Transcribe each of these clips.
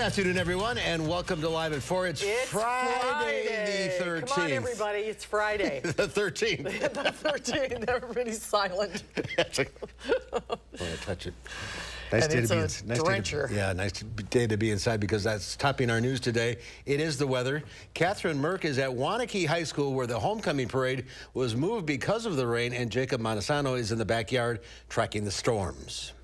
afternoon, everyone, and welcome to Live at 4. It's Friday the 13th. Come on, everybody. It's Friday. The 13th. The 13th. Everybody's silent. I want to touch it. Nice and day it's to be a drencher. Nice day to be inside because that's topping our news today. It is the weather. Catherine Merck is at Wanakee High School where the homecoming parade was moved because of the rain, and Jacob Madison is in the backyard tracking the storms.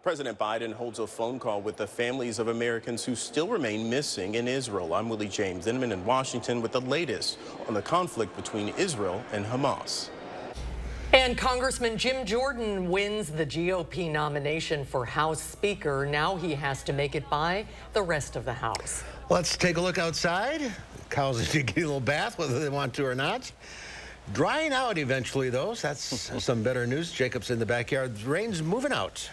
President Biden holds a phone call with the families of Americans who still remain missing in Israel. I'm Willie James Inman in Washington with the latest on the conflict between Israel and Hamas. And Congressman Jim Jordan wins the GOP nomination for House Speaker. Now he has to make it by the rest of the House. Let's take a look outside. Cows are getting a little bath, whether they want to or not. Drying out eventually, though. So that's some better news. Jacob's in the backyard. The rain's moving out.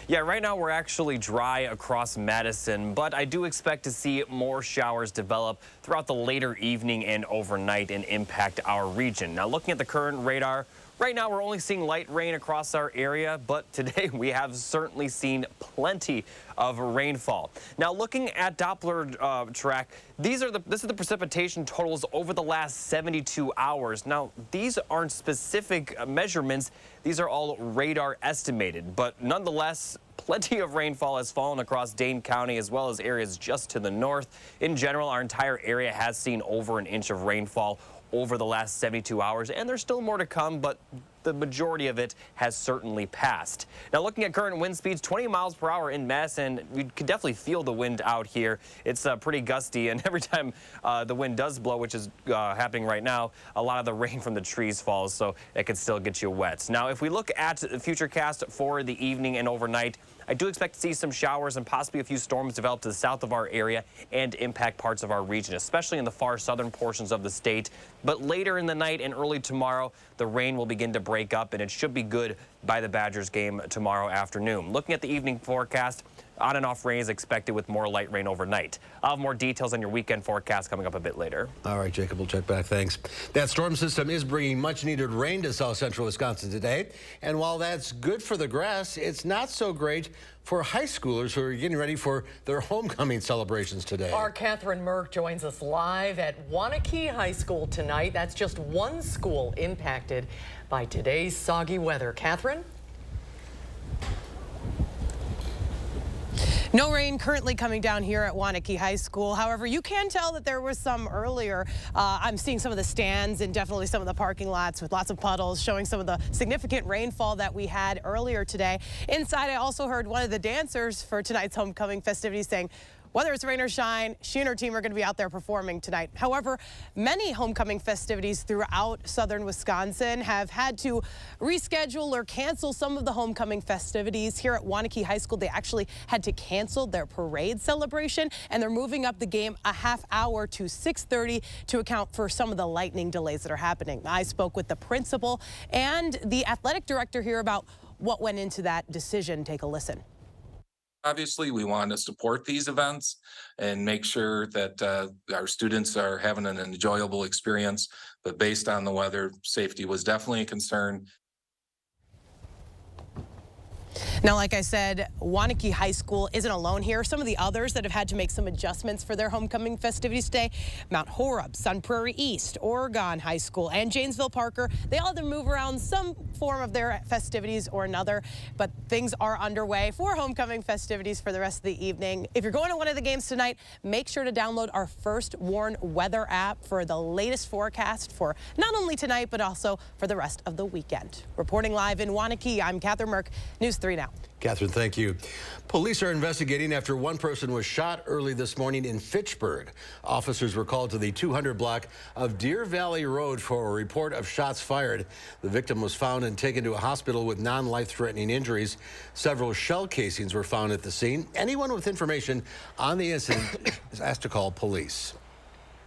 Yeah, right now we're actually dry across Madison, but I do expect to see more showers develop throughout the later evening and overnight and impact our region. Now, looking at the current radar, right now we're only seeing light rain across our area, but today we have certainly seen plenty of rainfall. Now, looking at Doppler track, this is the precipitation totals over the last 72 hours. Now, these aren't specific measurements. These are all radar estimated, but nonetheless, plenty of rainfall has fallen across Dane County as well as areas just to the north. In general, our entire area has seen over an inch of rainfall over the last 72 hours, and there's still more to come, but the majority of it has certainly passed. Now, looking at current wind speeds, 20 miles per hour in Madison, you can definitely feel the wind out here. It's pretty gusty, and every time the wind does blow, which is happening right now, a lot of the rain from the trees falls, so it can still get you wet. Now, if we look at the futurecast for the evening and overnight, I do expect to see some showers and possibly a few storms develop to the south of our area and impact parts of our region, especially in the far southern portions of the state. But later in the night and early tomorrow, the rain will begin to break up, and it should be good by the Badgers game tomorrow afternoon. Looking at the evening forecast, on and off rain is expected with more light rain overnight. I'll have more details on your weekend forecast coming up a bit later. All right, Jacob, we'll check back. Thanks. That storm system is bringing much needed rain to south central Wisconsin today. And while that's good for the grass, it's not so great for high schoolers who are getting ready for their homecoming celebrations today. Our Catherine Merck joins us live at Wanakee High School tonight. That's just one school impacted by today's soggy weather. Catherine? No rain currently coming down here at Wanakee High School. However, you can tell that there was some earlier. I'm seeing some of the stands and definitely some of the parking lots with lots of puddles, showing some of the significant rainfall that we had earlier today. Inside, I also heard one of the dancers for tonight's homecoming festivities saying, whether it's rain or shine, she and her team are going to be out there performing tonight. However, many homecoming festivities throughout southern Wisconsin have had to reschedule or cancel some of the homecoming festivities. Here at Wanakee High School, they actually had to cancel their parade celebration, and they're moving up the game a half hour to 6:30 to account for some of the lightning delays that are happening. I spoke with the principal and the athletic director here about what went into that decision. Take a listen. Obviously, we want to support these events and make sure that our students are having an enjoyable experience. But based on the weather, safety was definitely a concern. Now, like I said, Wanakee High School isn't alone here. Some of the others that have had to make some adjustments for their homecoming festivities today, Mount Horeb, Sun Prairie East, Oregon High School, and Janesville Parker, they all had to move around some form of their festivities or another, but things are underway for homecoming festivities for the rest of the evening. If you're going to one of the games tonight, make sure to download our First Warn weather app for the latest forecast for not only tonight, but also for the rest of the weekend. Reporting live in Wanakee, I'm Catherine Merck, News 3 Now. Catherine, thank you. Police are investigating after one person was shot early this morning in Fitchburg. Officers were called to the 200 block of Deer Valley Road for a report of shots fired. The victim was found and taken to a hospital with non-life-threatening injuries. Several shell casings were found at the scene. Anyone with information on the incident is asked to call police.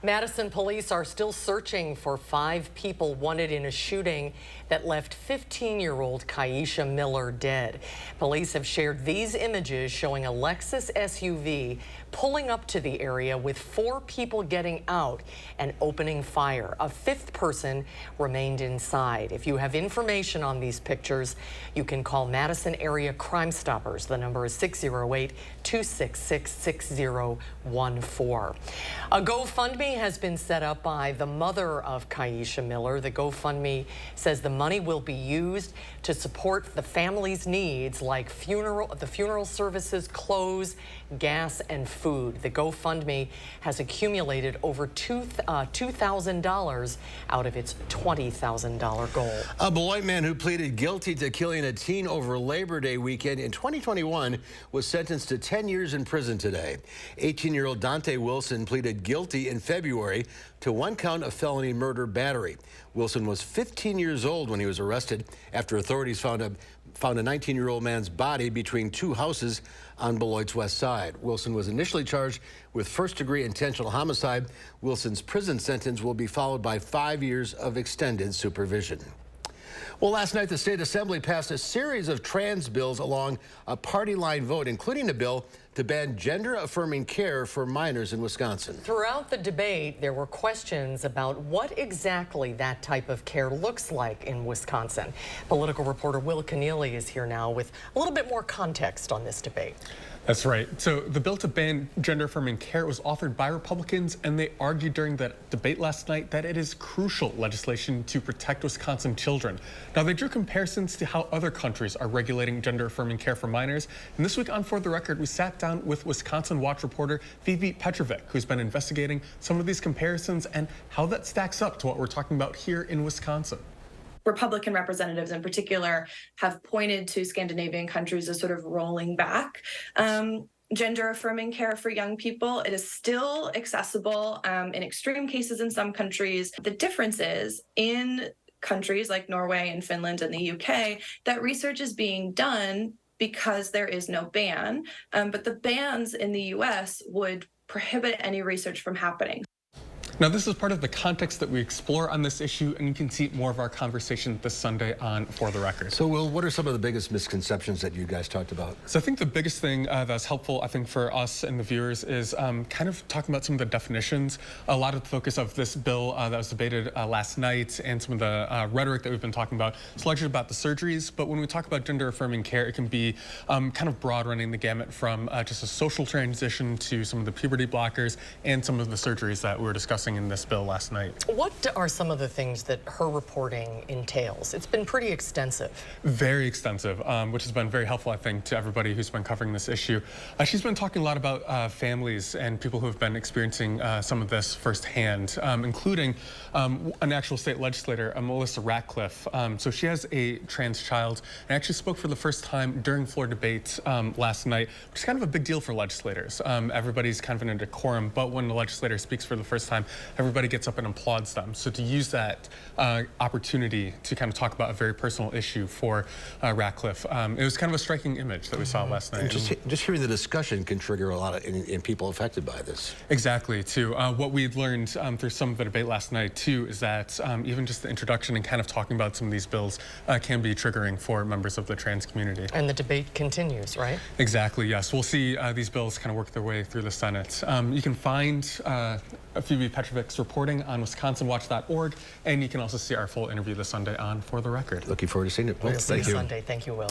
Madison police are still searching for 5 people wanted in a shooting that left 15-year-old Kaisha Miller dead. Police have shared these images showing a Lexus SUV pulling up to the area with 4 people getting out and opening fire. A 5th person remained inside. If you have information on these pictures, you can call Madison Area Crime Stoppers. The number is 608-266-6014. A GoFundMe has been set up by the mother of Kaisha Miller. The GoFundMe says the money will be used to support the family's needs like the funeral services, clothes, gas, and food. The GoFundMe has accumulated over $2,000 out of its $20,000 goal. A Beloit man who pleaded guilty to killing a teen over Labor Day weekend in 2021 was sentenced to 10 years in prison today. 18-year-old Dante Wilson pleaded guilty in February to 1 count of felony murder battery. Wilson was 15 years old when he was arrested after authorities found a 19-year-old man's body between 2 houses on Beloit's west side. Wilson was initially charged with first-degree intentional homicide. Wilson's prison sentence will be followed by 5 years of extended supervision. Well, last night, the state assembly passed a series of trans bills along a party line vote, including a bill to ban gender-affirming care for minors in Wisconsin. Throughout the debate, there were questions about what exactly that type of care looks like in Wisconsin. Political reporter Will Keneally is here now with a little bit more context on this debate. That's right. So the bill to ban gender-affirming care was authored by Republicans, and they argued during that debate last night that it is crucial legislation to protect Wisconsin children. Now, they drew comparisons to how other countries are regulating gender-affirming care for minors. And this week on For the Record, we sat down with Wisconsin Watch reporter Phoebe Petrovic, who's been investigating some of these comparisons and how that stacks up to what we're talking about here in Wisconsin. Republican representatives in particular have pointed to Scandinavian countries as sort of rolling back gender-affirming care for young people. It is still accessible in extreme cases in some countries. The difference is in countries like Norway and Finland and the UK that research is being done because there is no ban, but the bans in the US would prohibit any research from happening. Now, this is part of the context that we explore on this issue, and you can see more of our conversation this Sunday on For the Record. So, Will, what are some of the biggest misconceptions that you guys talked about? So I think the biggest thing that's helpful, I think, for us and the viewers is kind of talking about some of the definitions. A lot of the focus of this bill that was debated last night and some of the rhetoric that we've been talking about is largely about the surgeries. But when we talk about gender-affirming care, it can be kind of broad, running the gamut from just a social transition to some of the puberty blockers and some of the surgeries that we were discussing in this bill last night. What are some of the things that her reporting entails? It's been pretty extensive. Very extensive, which has been very helpful, I think, to everybody who's been covering this issue. She's been talking a lot about families and people who have been experiencing some of this firsthand, including an actual state legislator, Melissa Ratcliffe. So she has a trans child and actually spoke for the first time during floor debate last night, which is kind of a big deal for legislators. Everybody's kind of in a decorum, but when the legislator speaks for the first time, everybody gets up and applauds them. So to use that opportunity to kind of talk about a very personal issue for Ratcliffe, it was kind of a striking image that we saw last night. Just hearing the discussion can trigger a lot of in people affected by this. Exactly, too. What we learned through some of the debate last night, too, is that even just the introduction and kind of talking about some of these bills can be triggering for members of the trans community. And the debate continues, right? Exactly, yes. We'll see these bills kind of work their way through the Senate. You can find Phoebe Petrovic's reporting on wisconsinwatch.org, and you can also see our full interview this Sunday on For the Record. Looking forward to seeing it. We'll see you Sunday. Thank you, Will.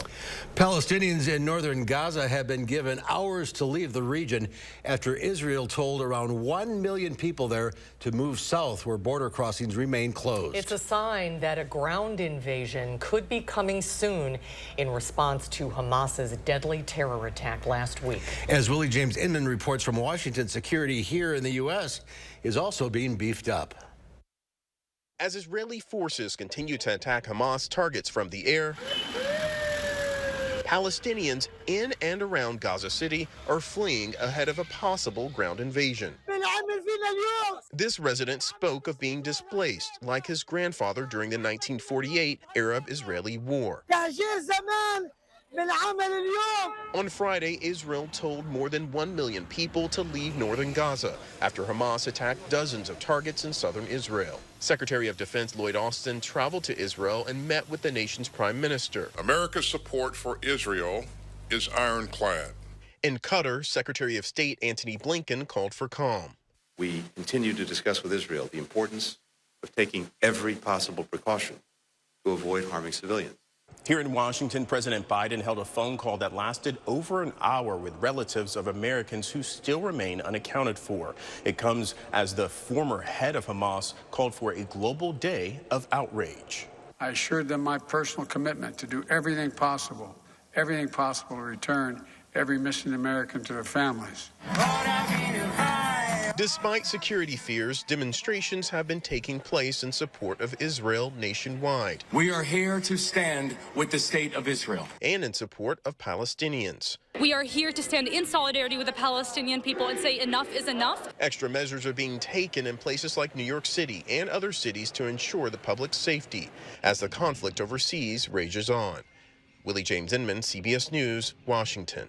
Palestinians in northern Gaza have been given hours to leave the region after Israel told around 1 million people there to move south, where border crossings remain closed. It's a sign that a ground invasion could be coming soon in response to Hamas's deadly terror attack last week. As Willie James Inman reports from Washington, security here in the U.S. is also being beefed up. As Israeli forces continue to attack Hamas targets from the air, Palestinians in and around Gaza City are fleeing ahead of a possible ground invasion. This resident spoke of being displaced like his grandfather during the 1948 Arab-Israeli War. On Friday, Israel told more than 1 million people to leave northern Gaza after Hamas attacked dozens of targets in southern Israel. Secretary of Defense Lloyd Austin traveled to Israel and met with the nation's prime minister. America's support for Israel is ironclad. In Qatar, Secretary of State Antony Blinken called for calm. We continue to discuss with Israel the importance of taking every possible precaution to avoid harming civilians. Here in Washington, President Biden held a phone call that lasted over an hour with relatives of Americans who still remain unaccounted for. It comes as the former head of Hamas called for a global day of outrage. I assured them my personal commitment to do everything possible to return every missing American to their families. Despite security fears, demonstrations have been taking place in support of Israel nationwide. We are here to stand with the state of Israel. And in support of Palestinians. We are here to stand in solidarity with the Palestinian people and say enough is enough. Extra measures are being taken in places like New York City and other cities to ensure the public's safety as the conflict overseas rages on. Willie James Inman, CBS News, Washington.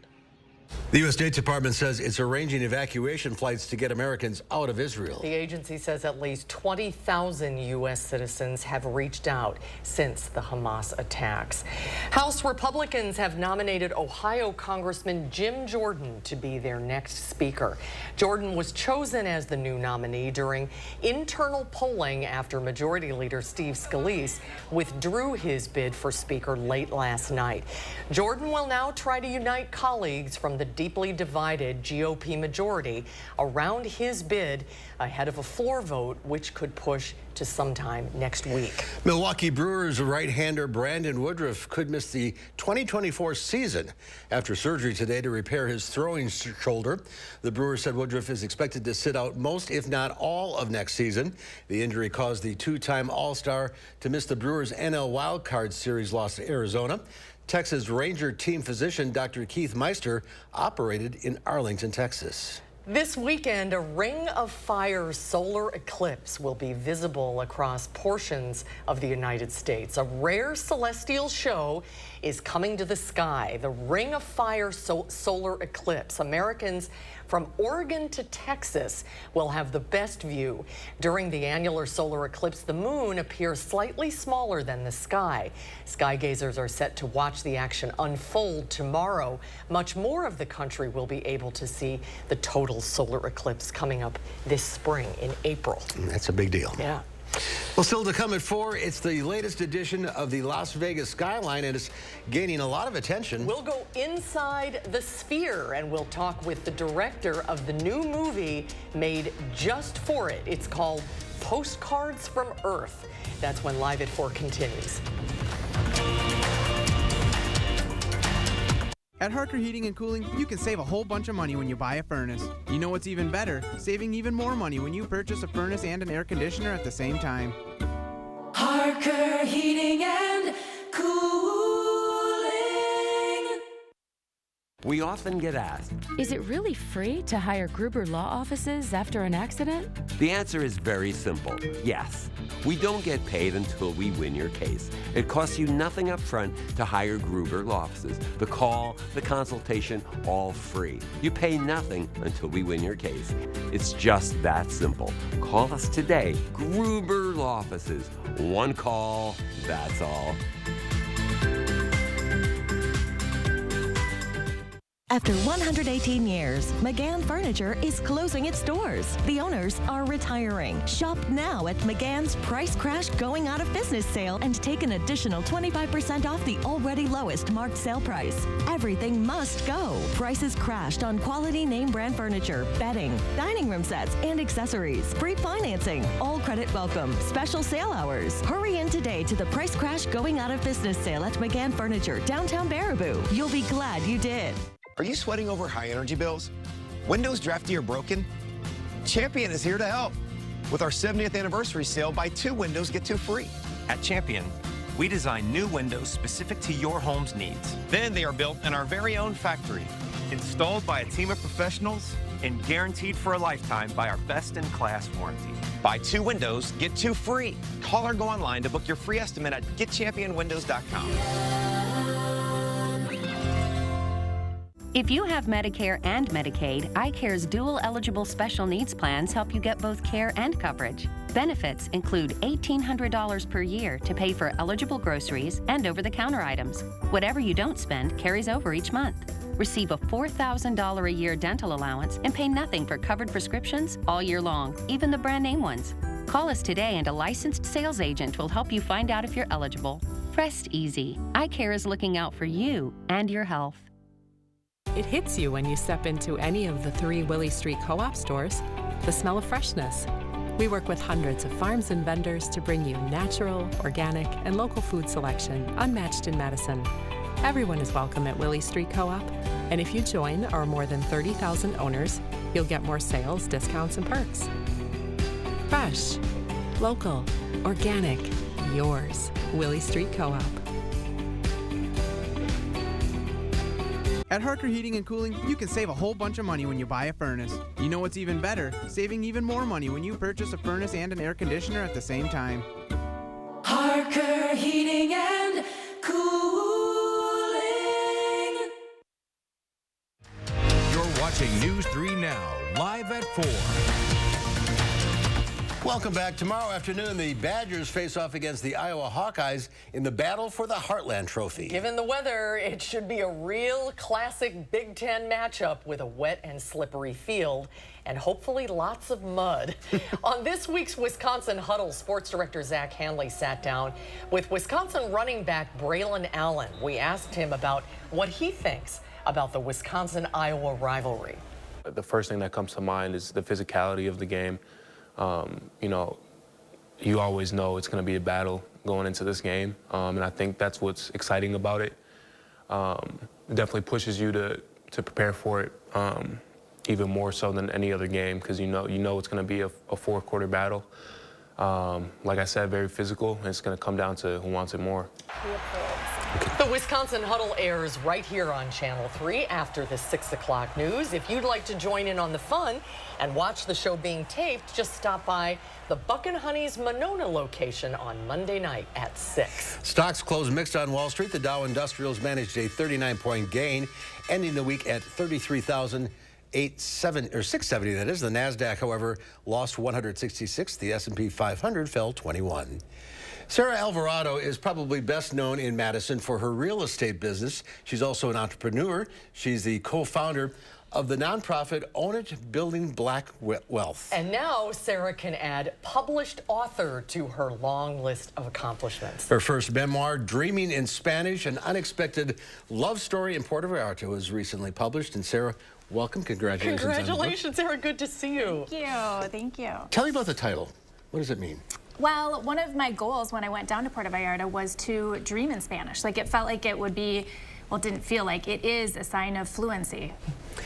The U.S. State Department says it's arranging evacuation flights to get Americans out of Israel. The agency says at least 20,000 U.S. citizens have reached out since the Hamas attacks. House Republicans have nominated Ohio Congressman Jim Jordan to be their next speaker. Jordan was chosen as the new nominee during internal polling after Majority Leader Steve Scalise withdrew his bid for speaker late last night. Jordan will now try to unite colleagues from the deeply divided GOP majority around his bid ahead of a floor vote, which could push to sometime next week. Milwaukee Brewers right-hander Brandon Woodruff could miss the 2024 season after surgery today to repair his throwing shoulder. The Brewers said Woodruff is expected to sit out most, if not all, of next season. The injury caused the two-time All-Star to miss the Brewers' NL Wild Card Series loss to Arizona. Texas Ranger team physician Dr. Keith Meister operated in Arlington, Texas. This weekend, a ring of fire solar eclipse will be visible across portions of the United States. A rare celestial show is coming to the sky, the Ring of Fire solar eclipse. Americans from Oregon to Texas will have the best view. During the annular solar eclipse, the moon appears slightly smaller than the sky. Sky gazers are set to watch the action unfold tomorrow. Much more of the country will be able to see the total solar eclipse coming up this spring in April. That's a big deal. Yeah. Well, still to come at 4, it's the latest edition of the Las Vegas skyline, and it's gaining a lot of attention. We'll go inside the Sphere, and we'll talk with the director of the new movie made just for it. It's called Postcards from Earth. That's when Live at 4 continues. At Harker Heating and Cooling, you can save a whole bunch of money when you buy a furnace. You know what's even better? Saving even more money when you purchase a furnace and an air conditioner at the same time. Harker Heating and Cooling. We often get asked, is it really free to hire Gruber Law Offices after an accident? The answer is very simple, yes. We don't get paid until we win your case. It costs you nothing up front to hire Gruber Law Offices. The call, the consultation, all free. You pay nothing until we win your case. It's just that simple. Call us today, Gruber Law Offices. One call, that's all. After 118 years, McGann Furniture is closing its doors. The owners are retiring. Shop now at McGann's Price Crash Going Out of Business sale and take an additional 25% off the already lowest marked sale price. Everything must go. Prices crashed on quality name brand furniture, bedding, dining room sets, and accessories. Free financing. All credit welcome. Special sale hours. Hurry in today to the Price Crash Going Out of Business sale at McGann Furniture, downtown Baraboo. You'll be glad you did. Are you sweating over high energy bills? Windows drafty or broken? Champion is here to help. With our 70th anniversary sale, buy 2 windows, get 2 free. At Champion, we design new windows specific to your home's needs. Then they are built in our very own factory. Installed by a team of professionals and guaranteed for a lifetime by our best-in-class warranty. Buy 2 windows, get 2 free. Call or go online to book your free estimate at getchampionwindows.com. If you have Medicare and Medicaid, iCare's dual eligible special needs plans help you get both care and coverage. Benefits include $1,800 per year to pay for eligible groceries and over-the-counter items. Whatever you don't spend carries over each month. Receive a $4,000 a year dental allowance and pay nothing for covered prescriptions all year long, even the brand name ones. Call us today and a licensed sales agent will help you find out if you're eligible. Rest easy. iCare is looking out for you and your health. It hits you when you step into any of the 3 Willie Street Co-op stores, the smell of freshness. We work with hundreds of farms and vendors to bring you natural, organic, and local food selection unmatched in Madison. Everyone is welcome at Willie Street Co-op, and if you join our more than 30,000 owners, you'll get more sales, discounts, and perks. Fresh, local, organic, yours. Willie Street Co-op. At Harker Heating and Cooling, you can save a whole bunch of money when you buy a furnace. You know what's even better? Saving even more money when you purchase a furnace and an air conditioner at the same time. Harker Heating and Cooling. You're watching News 3 Now, live at 4. Welcome back. Tomorrow afternoon, the Badgers face off against the Iowa Hawkeyes in the battle for the Heartland Trophy. Given the weather, it should be a real classic Big Ten matchup with a wet and slippery field and hopefully lots of mud. On this week's Wisconsin Huddle, Sports Director Zach Hanley sat down with Wisconsin running back Braylon Allen. We asked him about what he thinks about the Wisconsin-Iowa rivalry. The first thing that comes to mind is the physicality of the game. You know, you always know it's going to be a battle going into this game, and I think that's what's exciting about it. It definitely pushes you to prepare for it even more so than any other game, because you know it's going to be a 4-quarter battle. Like I said, very physical, and it's going to come down to who wants it more. The Wisconsin Huddle airs right here on Channel 3 after the 6 o'clock news. If you'd like to join in on the fun and watch the show being taped, just stop by the Buck and Honey's Monona location on Monday night at 6. Stocks closed mixed on Wall Street. The Dow Industrials managed a 39-point gain, ending the week at 670, that is. The NASDAQ, however, lost 166. The S&P 500 fell 21. Sarah Alvarado is probably best known in Madison for her real estate business. She's also an entrepreneur. She's the co-founder of the nonprofit Own It Building Black Wealth. And now Sarah can add published author to her long list of accomplishments. Her first memoir, Dreaming in Spanish, an unexpected love story in Puerto Vallarta, was recently published. And Sarah, welcome. Congratulations. Congratulations, Sarah. Good to see you. Thank you. Thank you. Tell me about the title. What does it mean? Well, one of my goals when I went down to Puerto Vallarta was to dream in Spanish. Like, it felt like it would be, well, it didn't feel like, it is a sign of fluency.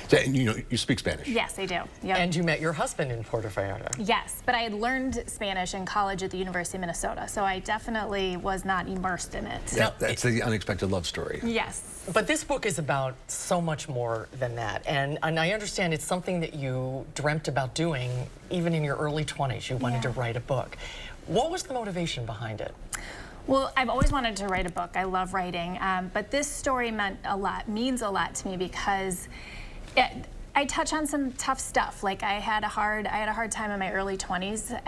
So, you speak Spanish? Yes, I do. Yep. And you met your husband in Puerto Vallarta? Yes, but I had learned Spanish in college at the University of Minnesota, so I definitely was not immersed in it. Yeah, that's the unexpected love story. Yes. But this book is about so much more than that. And I understand it's something that you dreamt about doing even in your early 20s. You wanted to write a book. What was the motivation behind it? Well, I've always wanted to write a book. I love writing, but this story means a lot to me because I touch on some tough stuff. Like I had a hard time in my early 20s.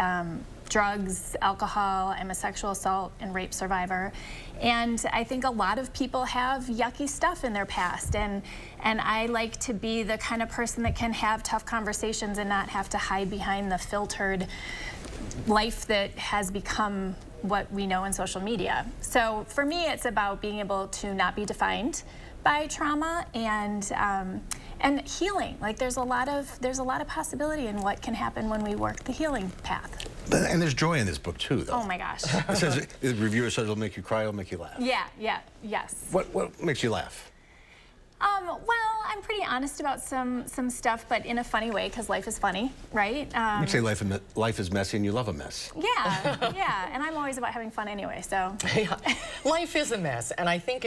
Drugs, alcohol, I'm a sexual assault and rape survivor. And I think a lot of people have yucky stuff in their past. And I like to be the kind of person that can have tough conversations and not have to hide behind the filtered life that has become what we know in social media. So for me, it's about being able to not be defined by trauma and healing. Like there's a lot of possibility in what can happen when we work the healing path. And there's joy in this book too, though. Oh my gosh. It says the reviewer says it'll make you cry, it'll make you laugh. Yes. What makes you laugh? Well, I'm pretty honest about some stuff, but in a funny way, because life is funny, right? You say life is messy and you love a mess. Yeah, and I'm always about having fun anyway, so. Life is a mess, and I think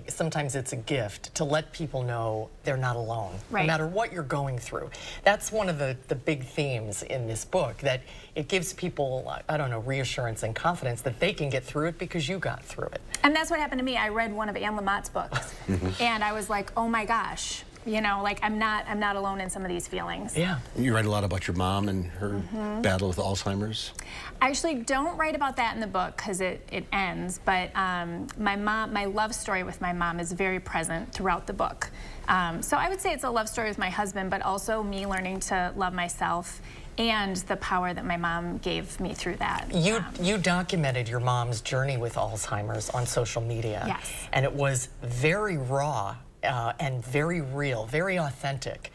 sometimes it's a gift to let people know they're not alone, no matter what you're going through. That's one of the big themes in this book, that it gives people, I don't know, reassurance and confidence that they can get through it because you got through it. And that's what happened to me. I read one of Anne Lamott's books, and I was like, oh my gosh, You know, like I'm not alone in some of these feelings. Yeah. You write a lot about your mom and her battle with Alzheimer's. I actually don't write about that in the book because it ends, but my love story with my mom is very present throughout the book. So I would say it's a love story with my husband, but also me learning to love myself and the power that my mom gave me through that. You documented your mom's journey with Alzheimer's on social media. Yes. And it was very raw and very real, very authentic.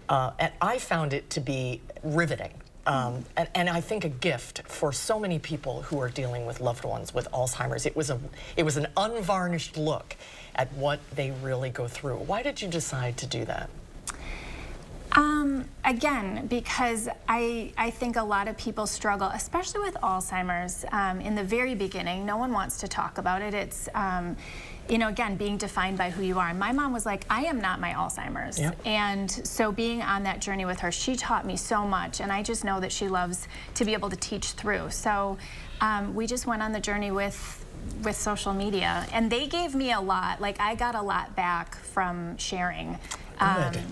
And I found it to be riveting. And I think a gift for so many people who are dealing with loved ones with Alzheimer's. It was an unvarnished look at what they really go through. Why did you decide to do that? Again, because I think a lot of people struggle, especially with Alzheimer's. In the very beginning, no one wants to talk about it. It's, you know, again, being defined by who you are. And my mom was like, I am not my Alzheimer's. Yep. And so being on that journey with her, she taught me so much. And I just know that she loves to be able to teach through. So we just went on the journey with social media. And they gave me a lot. Like, I got a lot back from sharing. Good.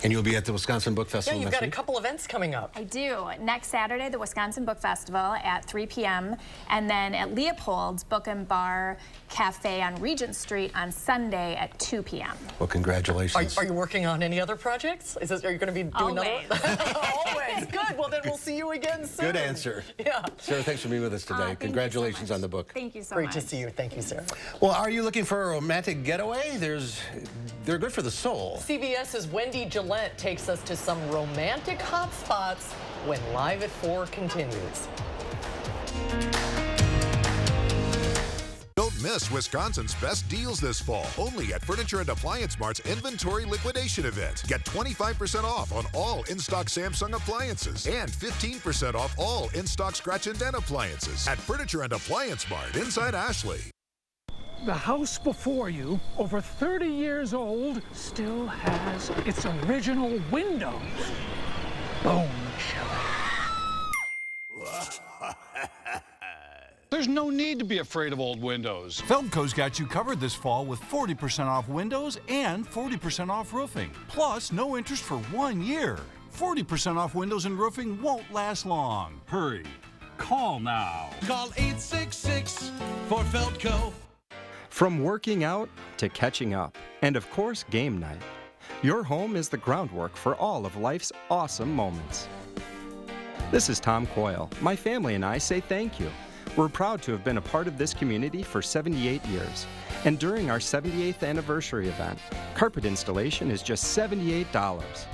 And you'll be at the Wisconsin Book Festival Yeah, you've next got week? a couple events coming up. I do. Next Saturday, the Wisconsin Book Festival at 3 p.m. And then at Leopold's Book and Bar Cafe on Regent Street on Sunday at 2 p.m. Well, congratulations. Are you working on any other projects? Are you going to be doing another one? Always. Good. Well, then we'll see you again soon. Good answer. Yeah. Sarah, thanks for being with us today. Congratulations on the book. Thank you so Great much. to see you. Thank you, Sarah. Well, are you looking for a romantic getaway? They're good for the soul. CBS's Wendy Gillette takes us to some romantic hot spots when Live at 4 continues. Don't miss Wisconsin's best deals this fall, only at Furniture and Appliance Mart's Inventory Liquidation Event. Get 25% off on all in-stock Samsung appliances and 15% off all in-stock Scratch and Dent appliances at Furniture and Appliance Mart inside Ashley. The house before you, over 30 years old, still has its original windows. Bone chilling. There's no need to be afraid of old windows. Feldco's got you covered this fall with 40% off windows and 40% off roofing. Plus, no interest for 1 year. 40% off windows and roofing won't last long. Hurry. Call now. Call 866 for Feldco. From working out to catching up, and of course, game night. Your home is the groundwork for all of life's awesome moments. This is Tom Coyle. My family and I say thank you. We're proud to have been a part of this community for 78 years. And during our 78th anniversary event, carpet installation is just $78.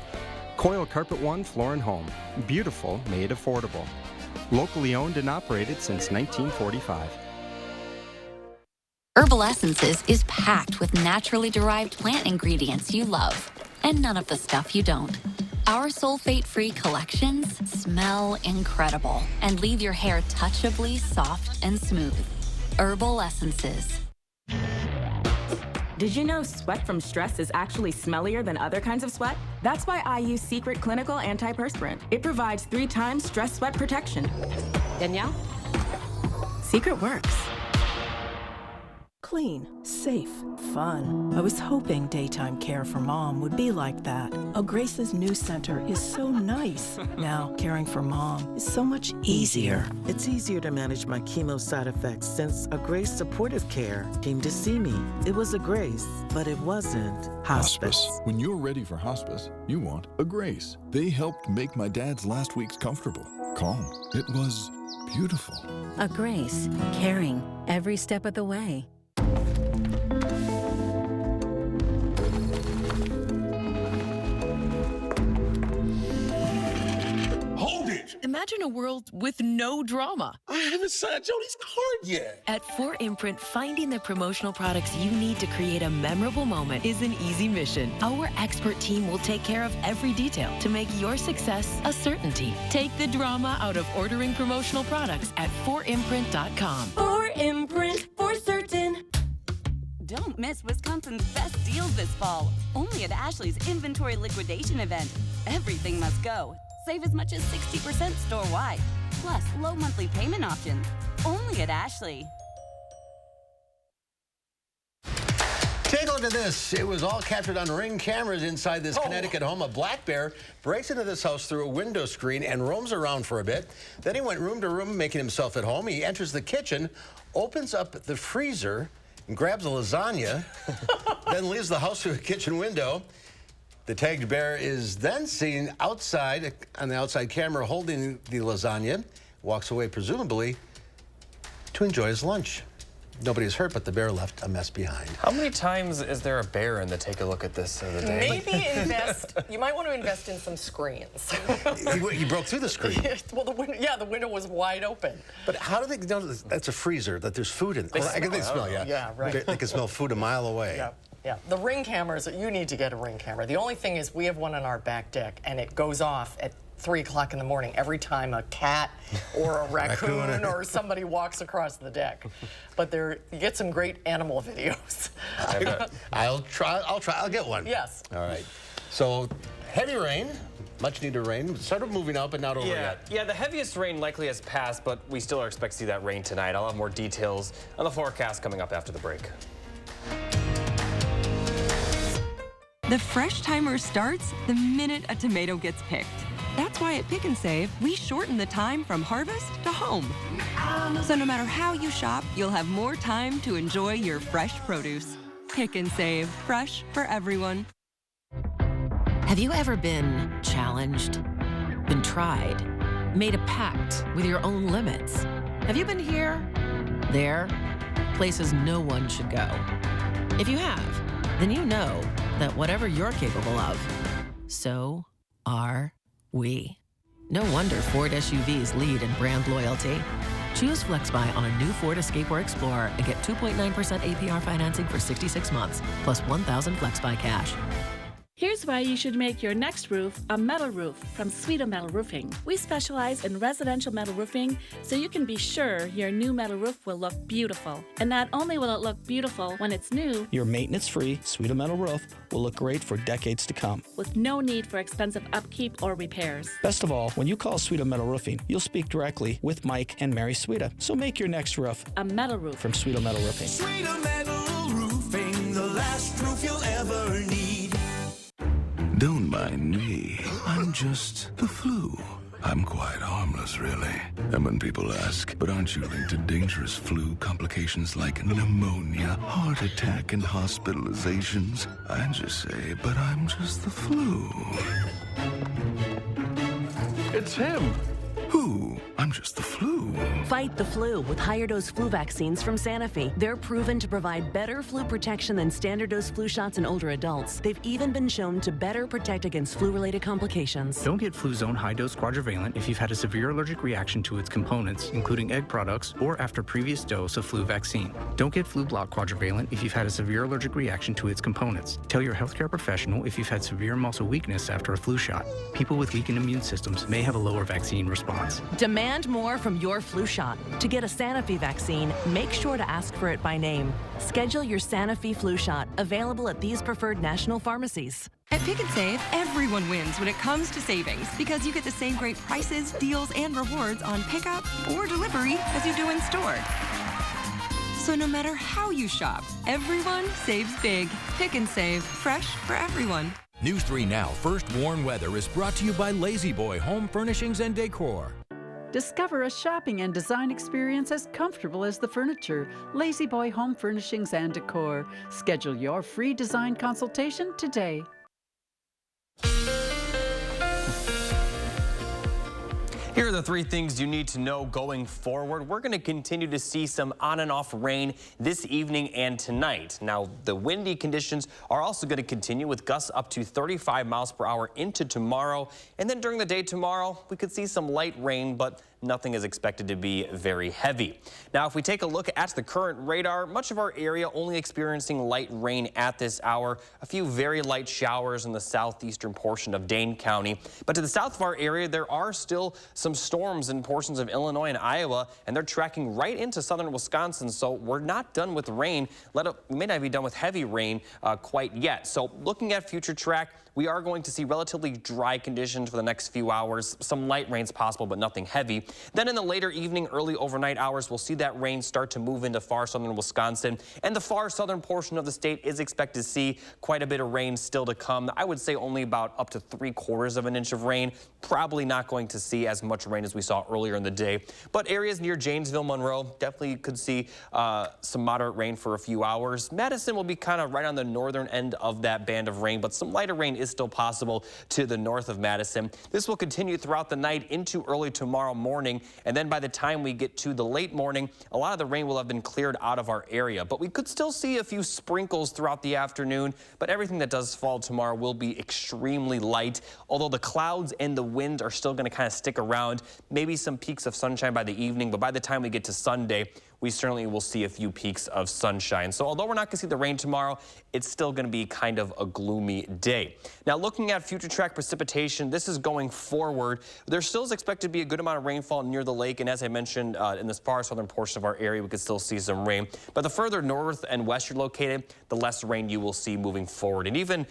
Coyle Carpet One Floor and Home. Beautiful, made affordable. Locally owned and operated since 1945. Herbal Essences is packed with naturally derived plant ingredients you love, and none of the stuff you don't. Our sulfate-free collections smell incredible and leave your hair touchably soft and smooth. Herbal Essences. Did you know sweat from stress is actually smellier than other kinds of sweat? That's why I use Secret Clinical Antiperspirant. It provides 3 times stress sweat protection. Danielle? Secret works. Clean, safe, fun. I was hoping daytime care for mom would be like that. Grace's new center is so nice. Now, caring for mom is so much easier. It's easier to manage my chemo side effects since a Grace Supportive Care came to see me. It was a Grace, but it wasn't hospice. When you're ready for hospice, you want a Grace. They helped make my dad's last weeks comfortable, calm. It was beautiful. A Grace, caring every step of the way. Imagine a world with no drama. I haven't signed Jody's card yet. At 4imprint, finding the promotional products you need to create a memorable moment is an easy mission. Our expert team will take care of every detail to make your success a certainty. Take the drama out of ordering promotional products at 4imprint.com. 4imprint, for certain. Don't miss Wisconsin's best deals this fall. Only at Ashley's Inventory Liquidation Event. Everything must go. Save as much as 60% store-wide. Plus, low monthly payment options. Only at Ashley. Take a look at this. It was all captured on Ring cameras inside this Connecticut home. A black bear breaks into this house through a window screen and roams around for a bit. Then he went room to room, making himself at home. He enters the kitchen, opens up the freezer, and grabs a lasagna, then leaves the house through a kitchen window. The tagged bear is then seen outside, on the outside camera, holding the lasagna, walks away presumably to enjoy his lunch. Nobody is hurt, but the bear left a mess behind. How many times is there a bear in the Take a Look at This of the day? Maybe you might want to invest in some screens. He broke through the screen. Well, the window was wide open. But how do they know that's a freezer, that there's food in it? They smell, yeah. Yeah, right. They can smell food a mile away. Yeah. Yeah, the Ring cameras, you need to get a Ring camera. The only thing is we have one on our back deck, and it goes off at 3 o'clock in the morning every time a cat or a raccoon or somebody walks across the deck. But you get some great animal videos. I'll get one. Yes. All right. So heavy rain, much needed rain. Sort of moving up, but not over yet. Yeah, the heaviest rain likely has passed, but we still are expecting to see that rain tonight. I'll have more details on the forecast coming up after the break. The fresh timer starts the minute a tomato gets picked. That's why at Pick and Save, we shorten the time from harvest to home. So no matter how you shop, you'll have more time to enjoy your fresh produce. Pick and Save, fresh for everyone. Have you ever been challenged, been tried, made a pact with your own limits? Have you been here, there, places no one should go? If you have, then you know that whatever you're capable of, so are we. No wonder Ford SUVs lead in brand loyalty. Choose FlexBuy on a new Ford Escape or Explorer and get 2.9% APR financing for 66 months, plus $1,000 FlexBuy cash. Here's why you should make your next roof a metal roof from Sweeto Metal Roofing. We specialize in residential metal roofing, so you can be sure your new metal roof will look beautiful. And not only will it look beautiful when it's new, your maintenance-free Sweeto Metal roof will look great for decades to come, with no need for expensive upkeep or repairs. Best of all, when you call Sweeto Metal Roofing, you'll speak directly with Mike and Mary Sweeta. So make your next roof a metal roof from Sweeto Metal Roofing. Sweeto Metal Roofing, the last roof you'll ever need. Don't mind me. I'm just the flu. I'm quite harmless, really. And when people ask, but aren't you linked to dangerous flu complications like pneumonia, heart attack, and hospitalizations? I just say, but I'm just the flu. It's him. Who? I'm just the flu. Fight the flu with higher dose flu vaccines from Sanofi. They're proven to provide better flu protection than standard dose flu shots in older adults. They've even been shown to better protect against flu-related complications. Don't get Fluzone high-dose quadrivalent if you've had a severe allergic reaction to its components, including egg products, or after previous dose of flu vaccine. Don't get Flu-Block quadrivalent if you've had a severe allergic reaction to its components. Tell your healthcare professional if you've had severe muscle weakness after a flu shot. People with weakened immune systems may have a lower vaccine response. Demand more from your flu shot. To get a Sanofi vaccine, make sure to ask for it by name. Schedule your Sanofi flu shot, available at these preferred national pharmacies. At Pick and Save, everyone wins when it comes to savings because you get the same great prices, deals, and rewards on pickup or delivery as you do in store. So no matter how you shop, everyone saves big. Pick and Save, fresh for everyone. News 3 Now First Warn Weather is brought to you by Lazy Boy Home Furnishings and Decor. Discover a shopping and design experience as comfortable as the furniture. Lazy Boy Home Furnishings and Decor. Schedule your free design consultation today. Here are the 3 things you need to know going forward. We're going to continue to see some on and off rain this evening and tonight. Now, the windy conditions are also going to continue with gusts up to 35 miles per hour into tomorrow. And then during the day tomorrow, we could see some light rain, but nothing is expected to be very heavy. Now, if we take a look at the current radar, much of our area only experiencing light rain at this hour. A few very light showers in the southeastern portion of Dane County. But to the south of our area, there are still some storms in portions of Illinois and Iowa, and they're tracking right into southern Wisconsin. So we're not done with rain. We may not be done with heavy rain quite yet. So looking at future track, we are going to see relatively dry conditions for the next few hours. Some light rain's possible, but nothing heavy. Then in the later evening, early overnight hours, we'll see that rain start to move into far southern Wisconsin. And the far southern portion of the state is expected to see quite a bit of rain still to come. I would say only about up to 3/4 of an inch of rain. Probably not going to see as much rain as we saw earlier in the day. But areas near Janesville, Monroe, definitely could see some moderate rain for a few hours. Madison will be kind of right on the northern end of that band of rain, but some lighter rain is still possible to the north of Madison. This will continue throughout the night into early tomorrow morning, and then by the time we get to the late morning, a lot of the rain will have been cleared out of our area. But we could still see a few sprinkles throughout the afternoon, but everything that does fall tomorrow will be extremely light, although the clouds and the wind are still going to kind of stick around. Maybe some peaks of sunshine by the evening, but by the time we get to Sunday, we certainly will see a few peaks of sunshine. So although we're not going to see the rain tomorrow, it's still going to be kind of a gloomy day. Now, looking at future track precipitation, this is going forward. There still is expected to be a good amount of rainfall near the lake, and as I mentioned, in this far southern portion of our area, we could still see some rain. But the further north and west you're located, the less rain you will see moving forward. And even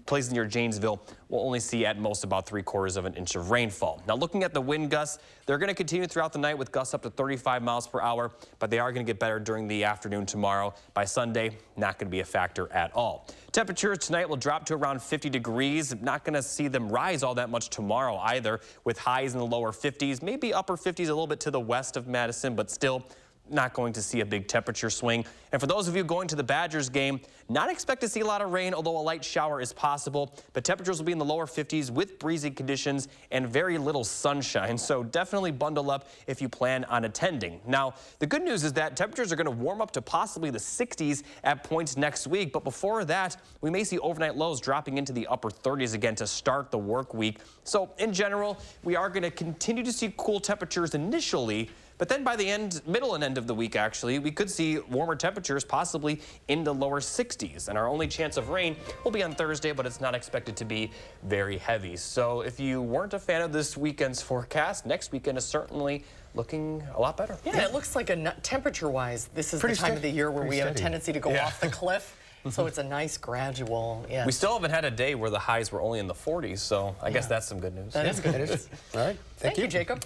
places near Janesville will only see at most about 3/4 of an inch of rainfall. Now, looking at the wind gusts, they're going to continue throughout the night with gusts up to 35 miles per hour, but they are going to get better during the afternoon tomorrow. By Sunday, not going to be a factor at all. Temperatures tonight will drop to around 50 degrees. Not going to see them rise all that much tomorrow either, with highs in the lower 50s, maybe upper 50s a little bit to the west of Madison, but still not going to see a big temperature swing. And for those of you going to the Badgers game, not expect to see a lot of rain, although a light shower is possible. But temperatures will be in the lower 50s with breezy conditions and very little sunshine. So definitely bundle up if you plan on attending. Now, the good news is that temperatures are going to warm up to possibly the 60s at points next week. But before that, we may see overnight lows dropping into the upper 30s again to start the work week. So in general, we are going to continue to see cool temperatures initially. But then by the middle and end of the week, actually, we could see warmer temperatures possibly in the lower 60s. And our only chance of rain will be on Thursday, but it's not expected to be very heavy. So if you weren't a fan of this weekend's forecast, next weekend is certainly looking a lot better. Yeah, it looks like temperature-wise, this is the time of the year where we have a tendency to go off the cliff. So it's a nice gradual, yes. We still haven't had a day where the highs were only in the 40s, so I guess that's some good news. That is good news. All right, thank you, Jacob.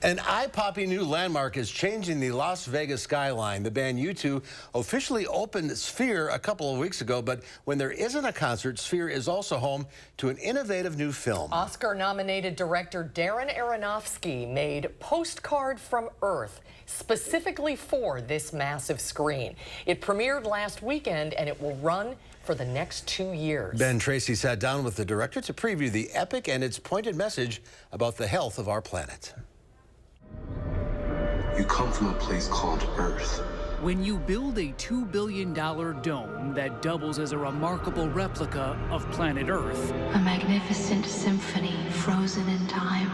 An eye-popping new landmark is changing the Las Vegas skyline. The band U2 officially opened Sphere a couple of weeks ago, but when there isn't a concert, Sphere is also home to an innovative new film. Oscar-nominated director Darren Aronofsky made Postcard from Earth specifically for this massive screen. It premiered last weekend, and it will run for the next 2 years. Ben Tracy sat down with the director to preview the epic and its pointed message about the health of our planet. You come from a place called Earth. When you build a $2 billion dome that doubles as a remarkable replica of planet Earth, a magnificent symphony frozen in time,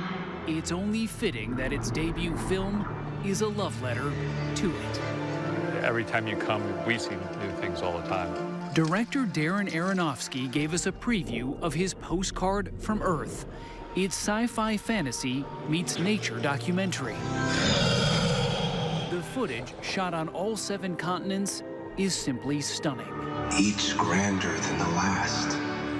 it's only fitting that its debut film is a love letter to it. Every time you come, we see new things all the time. Director Darren Aronofsky gave us a preview of his Postcard from Earth. It's sci-fi fantasy meets nature documentary. The footage, shot on all 7 continents, is simply stunning. Each grander than the last.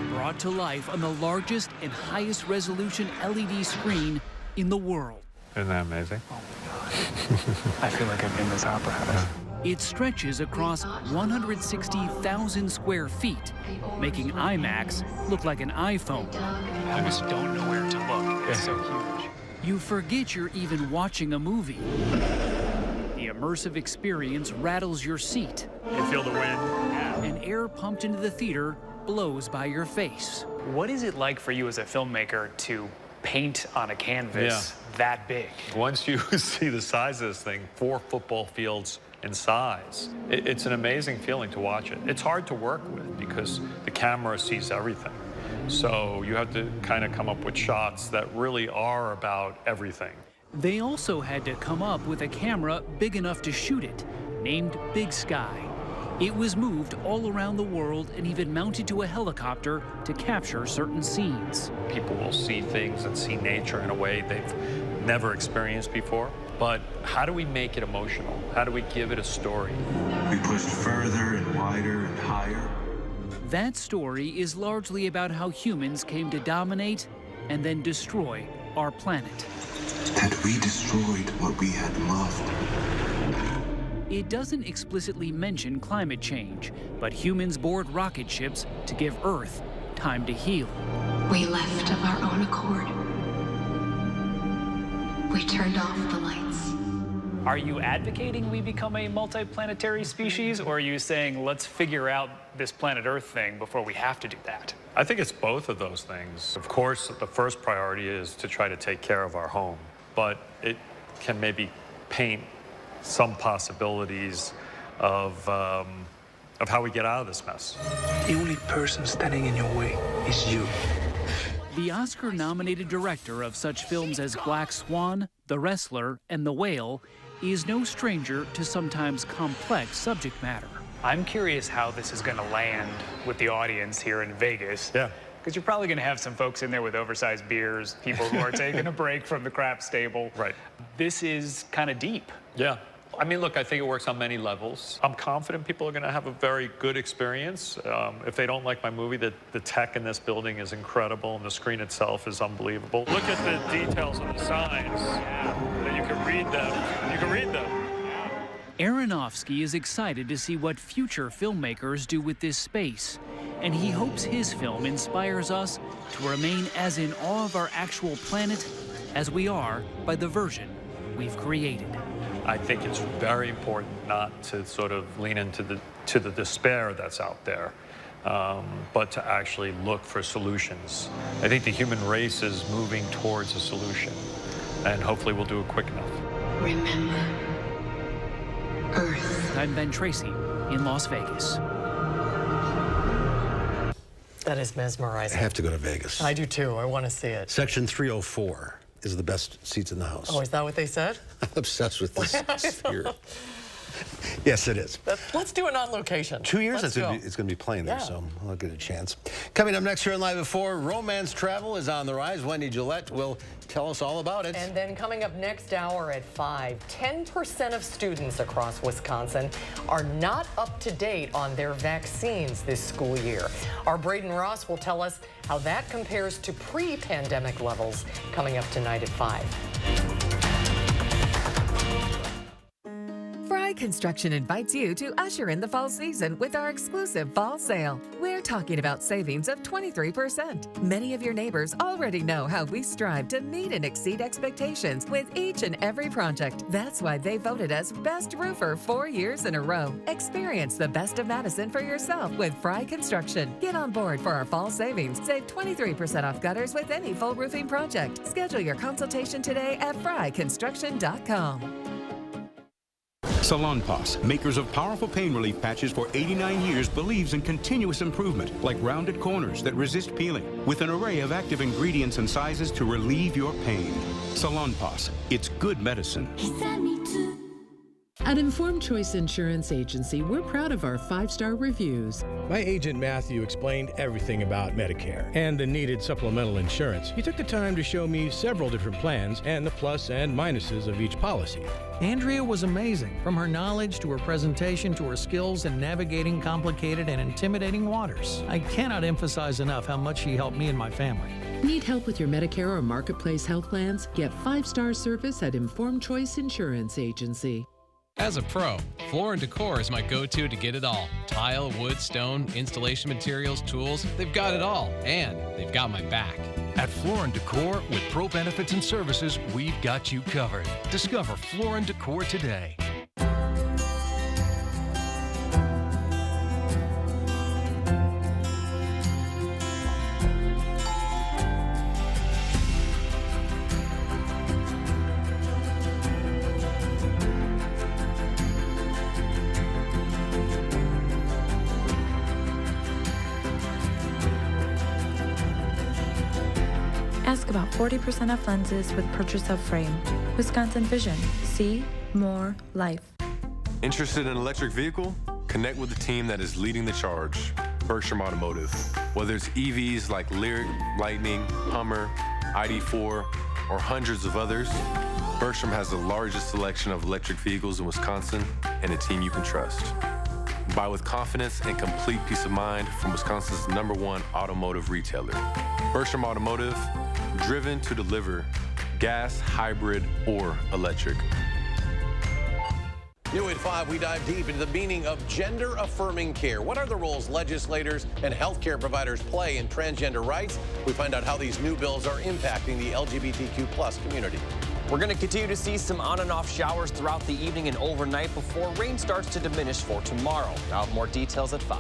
Brought to life on the largest and highest resolution LED screen in the world. Isn't that amazing? Oh my God. I feel like I'm in this opera house. It stretches across 160,000 square feet, making IMAX look like an iPhone. I almost don't know where to look. It's so huge. You forget you're even watching a movie. The immersive experience rattles your seat. You feel the wind? And air pumped into the theater blows by your face. What is it like for you as a filmmaker to paint on a canvas that big? Once you see the size of this thing, 4 football fields in size, it's an amazing feeling to watch it. It's hard to work with because the camera sees everything. So you have to kind of come up with shots that really are about everything. They also had to come up with a camera big enough to shoot it, named Big Sky. It was moved all around the world and even mounted to a helicopter to capture certain scenes. People will see things and see nature in a way they've never experienced before. But how do we make it emotional? How do we give it a story? We pushed further and wider and higher. That story is largely about how humans came to dominate and then destroy our planet. That we destroyed what we had loved. It doesn't explicitly mention climate change, but humans board rocket ships to give Earth time to heal. We left of our own accord. We turned off the lights. Are you advocating we become a multiplanetary species, or are you saying let's figure out this planet Earth thing before we have to do that? I think it's both of those things. Of course, the first priority is to try to take care of our home, but it can maybe paint some possibilities of how we get out of this mess. The only person standing in your way is you. The Oscar-nominated director of such films as Black Swan, The Wrestler, and The Whale is no stranger to sometimes complex subject matter. I'm curious how this is going to land with the audience here in Vegas. Yeah. Because you're probably going to have some folks in there with oversized beers, people who are taking a break from the crap stable. Right. This is kind of deep. Yeah. I mean, look, I think it works on many levels. I'm confident people are going to have a very good experience. If they don't like my movie, the tech in this building is incredible, and the screen itself is unbelievable. Look at the details of the signs. That you can read them. You can read them. Aronofsky is excited to see what future filmmakers do with this space, and he hopes his film inspires us to remain as in awe of our actual planet as we are by the version we've created. I think it's very important not to sort of lean into the despair that's out there, but to actually look for solutions. I think the human race is moving towards a solution, and hopefully we'll do it quick enough. Remember, Earth. I'm Ben Tracy in Las Vegas. That is mesmerizing. I have to go to Vegas. I do too. I want to see it. Section 304 is the best seats in the house. Oh, is that what they said? I'm obsessed with this sphere. Yes, it is. Let's do it on location. 2 years it's going to be playing there, so I'll get a chance. Coming up next here on Live at 4, romance travel is on the rise. Wendy Gillette will tell us all about it. And then coming up next hour at 5, 10% of students across Wisconsin are not up to date on their vaccines this school year. Our Braden Ross will tell us how that compares to pre-pandemic levels coming up tonight at 5. Fry Construction invites you to usher in the fall season with our exclusive fall sale. We're talking about savings of 23%. Many of your neighbors already know how we strive to meet and exceed expectations with each and every project. That's why they voted us Best Roofer 4 years in a row. Experience the best of Madison for yourself with Fry Construction. Get on board for our fall savings. Save 23% off gutters with any full roofing project. Schedule your consultation today at fryconstruction.com. Salonpas, makers of powerful pain relief patches for 89 years, believes in continuous improvement, like rounded corners that resist peeling, with an array of active ingredients and sizes to relieve your pain. Salonpas, it's good medicine. At Informed Choice Insurance Agency, we're proud of our 5-star reviews. My agent Matthew explained everything about Medicare and the needed supplemental insurance. He took the time to show me several different plans and the plus and minuses of each policy. Andrea was amazing, from her knowledge to her presentation to her skills in navigating complicated and intimidating waters. I cannot emphasize enough how much she helped me and my family. Need help with your Medicare or Marketplace health plans? Get 5-star service at Informed Choice Insurance Agency. As a pro, Floor & Decor is my go-to to get it all. Tile, wood, stone, installation materials, tools, they've got it all, and they've got my back. At Floor & Decor, with pro benefits and services, we've got you covered. Discover Floor & Decor today. Ask about 40% off lenses with purchase of frame. Wisconsin Vision. See more life. Interested in an electric vehicle? Connect with the team that is leading the charge, Bergstrom Automotive. Whether it's EVs like Lyric, Lightning, Hummer, ID4, or hundreds of others, Bergstrom has the largest selection of electric vehicles in Wisconsin and a team you can trust. Buy with confidence and complete peace of mind from Wisconsin's #1 automotive retailer. Bergstrom Automotive, driven to deliver gas, hybrid, or electric. New at 5, we dive deep into the meaning of gender-affirming care. What are the roles legislators and healthcare providers play in transgender rights? We find out how these new bills are impacting the LGBTQ+ community. We're going to continue to see some on and off showers throughout the evening and overnight before rain starts to diminish for tomorrow. I'll have more details at 5.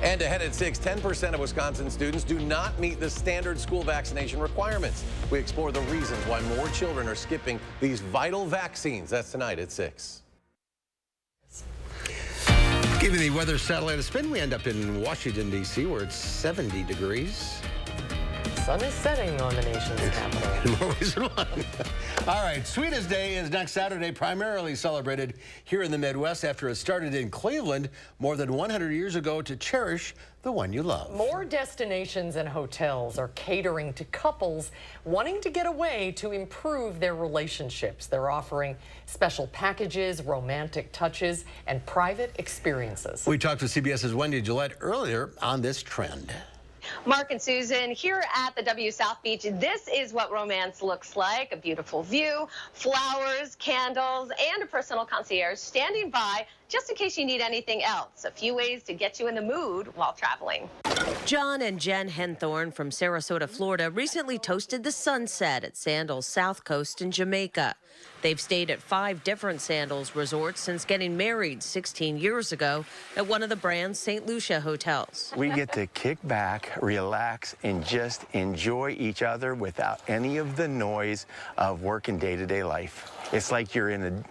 And ahead at 6, 10% of Wisconsin students do not meet the standard school vaccination requirements. We explore the reasons why more children are skipping these vital vaccines. That's tonight at 6. Giving the weather satellite a spin, we end up in Washington, D.C., where it's 70 degrees. Sun is setting on the nation's capital. In more ways than one. All right, Sweetest Day is next Saturday, primarily celebrated here in the Midwest after it started in Cleveland more than 100 years ago to cherish the one you love. More destinations and hotels are catering to couples wanting to get away to improve their relationships. They're offering special packages, romantic touches, and private experiences. We talked with CBS's Wendy Gillette earlier on this trend. Mark and Susan, here at the W South Beach, this is what romance looks like. A beautiful view, flowers, candles, and a personal concierge standing by just in case you need anything else. A few ways to get you in the mood while traveling. John and Jen Henthorne from Sarasota, Florida, recently toasted the sunset at Sandals South Coast in Jamaica. They've stayed at 5 different Sandals resorts since getting married 16 years ago at one of the brand's St. Lucia hotels. We get to kick back, relax, and just enjoy each other without any of the noise of work and day-to-day life. It's like you're in a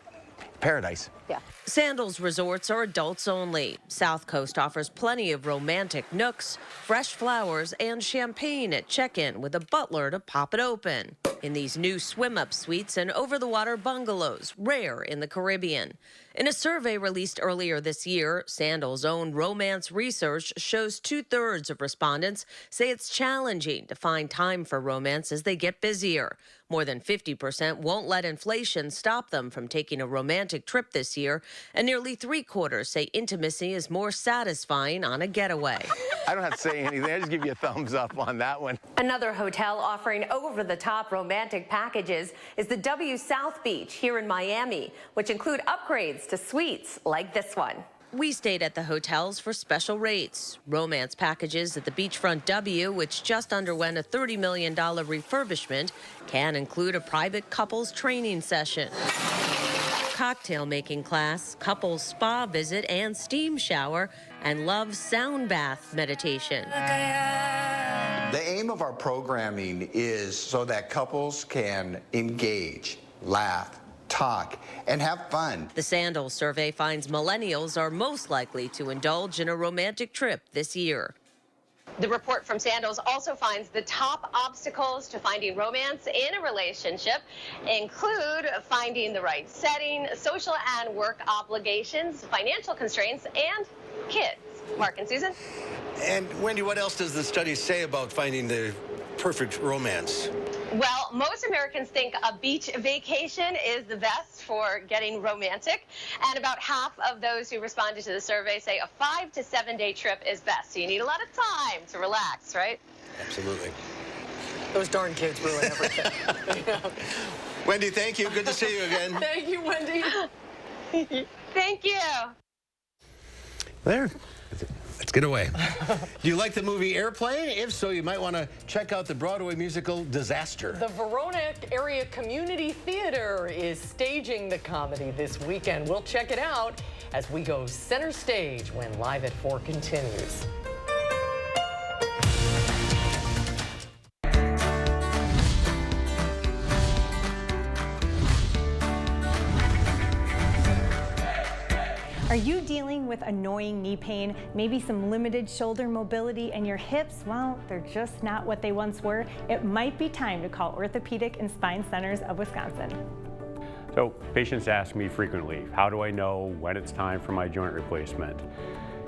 paradise. Yeah. Sandals resorts are adults only. South Coast offers plenty of romantic nooks, fresh flowers, and champagne at check-in with a butler to pop it open. In these new swim-up suites and over-the-water bungalows, rare in the Caribbean. In a survey released earlier this year, Sandals' own romance research shows 2/3 of respondents say it's challenging to find time for romance as they get busier. More than 50% won't let inflation stop them from taking a romantic trip this year, and nearly 3/4 say intimacy is more satisfying on a getaway. I don't have to say anything. I just give you a thumbs up on that one. Another hotel offering over-the-top romantic packages is the W South Beach here in Miami, which include upgrades to suites like this one. We stayed at the hotels for special rates. Romance packages at the Beachfront W, which just underwent a $30 million refurbishment, can include a private couples training session, cocktail making class, couples spa visit and steam shower, and love sound bath meditation. The aim of our programming is so that couples can engage, laugh, talk, and have fun. The Sandals survey finds millennials are most likely to indulge in a romantic trip this year. The report from Sandals also finds the top obstacles to finding romance in a relationship include finding the right setting, social and work obligations, financial constraints, and kids. Mark and Susan? And Wendy, what else does the study say about finding the perfect romance? Well, most Americans think a beach vacation is the best for getting romantic, and about half of those who responded to the survey say a 5 to 7 day trip is best. So you need a lot of time to relax, right? Absolutely. Those darn kids ruin everything. Wendy, thank you. Good to see you again. Thank you, Wendy. Thank you. There. Let's get away. Do you like the movie Airplane? If so, you might want to check out the Broadway musical Disaster. The Verona Area Community Theater is staging the comedy this weekend. We'll check it out as we go center stage when Live at 4 continues. Are you dealing with annoying knee pain, maybe some limited shoulder mobility, and your hips, well, they're just not what they once were? It might be time to call Orthopedic and Spine Centers of Wisconsin. So patients ask me frequently, how do I know when it's time for my joint replacement?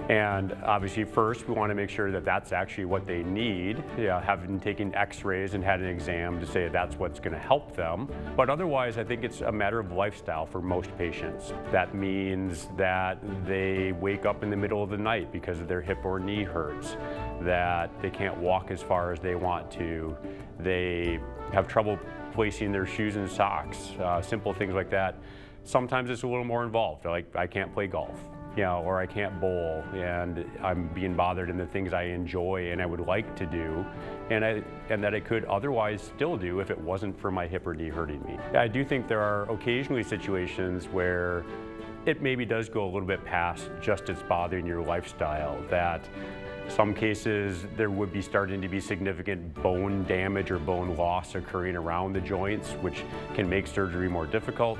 And obviously first we want to make sure that that's actually what they need, having taken x-rays and had an exam to say that's what's going to help them. But otherwise I think it's a matter of lifestyle for most patients. That means that they wake up in the middle of the night because of their hip or knee hurts, that they can't walk as far as they want to, they have trouble placing their shoes and socks, simple things like that. Sometimes it's a little more involved, like I can't play golf, or I can't bowl, and I'm being bothered in the things I enjoy and I would like to do, and that I could otherwise still do if it wasn't for my hip or knee hurting me. I do think there are occasionally situations where it maybe does go a little bit past just it's bothering your lifestyle, that some cases there would be starting to be significant bone damage or bone loss occurring around the joints, which can make surgery more difficult.